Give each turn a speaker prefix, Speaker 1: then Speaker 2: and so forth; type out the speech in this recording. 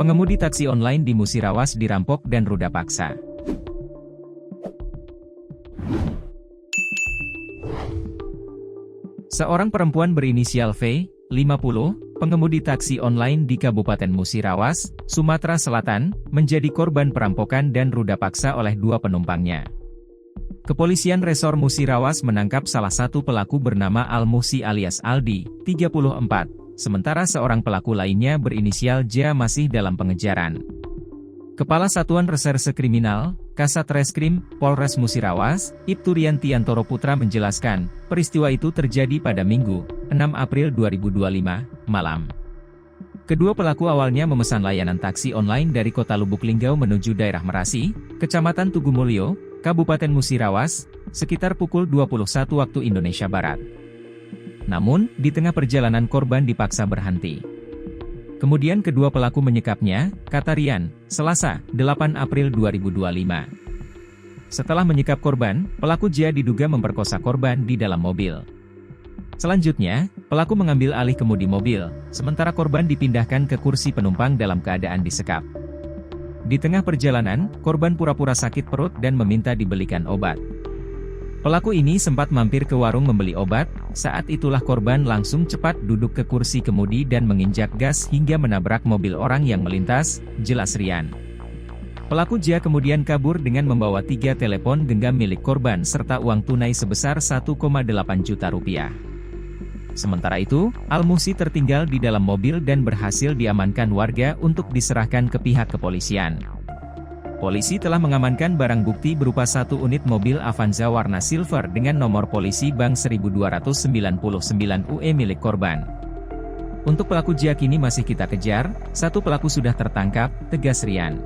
Speaker 1: Pengemudi taksi online di Musirawas dirampok dan ruda paksa. Seorang perempuan berinisial V, 50, pengemudi taksi online di Kabupaten Musirawas, Sumatera Selatan, menjadi korban perampokan dan ruda paksa oleh dua penumpangnya. Kepolisian Resor Musirawas menangkap salah satu pelaku bernama Al-Muhsi alias Aldi, 34, sementara seorang pelaku lainnya berinisial J masih dalam pengejaran. Kepala Satuan Reserse Kriminal, Kasat Reskrim, Polres Musirawas, Ibtu Riantiantoro Putra menjelaskan, peristiwa itu terjadi pada Minggu, 6 April 2025, malam. Kedua pelaku awalnya memesan layanan taksi online dari kota Lubuk Linggau menuju daerah Merasi, Kecamatan Tugumulyo, Kabupaten Musirawas, sekitar pukul 21 waktu Indonesia Barat. Namun, di tengah perjalanan korban dipaksa berhenti. Kemudian kedua pelaku menyekapnya, kata Rian, Selasa, 8 April 2025. Setelah menyekap korban, pelaku J diduga memperkosa korban di dalam mobil. Selanjutnya, pelaku mengambil alih kemudi mobil, sementara korban dipindahkan ke kursi penumpang dalam keadaan disekap. Di tengah perjalanan, korban pura-pura sakit perut dan meminta dibelikan obat. Pelaku ini sempat mampir ke warung membeli obat, saat itulah korban langsung cepat duduk ke kursi kemudi dan menginjak gas hingga menabrak mobil orang yang melintas, jelas Rian. Pelaku J kemudian kabur dengan membawa 3 telepon genggam milik korban serta uang tunai sebesar 1,8 juta rupiah. Sementara itu, Al-Muhsi tertinggal di dalam mobil dan berhasil diamankan warga untuk diserahkan ke pihak kepolisian. Polisi telah mengamankan barang bukti berupa 1 unit mobil Avanza warna silver dengan nomor polisi Bang 1299 UE milik korban. Untuk pelaku J kini masih kita kejar, 1 pelaku sudah tertangkap, tegas Rian.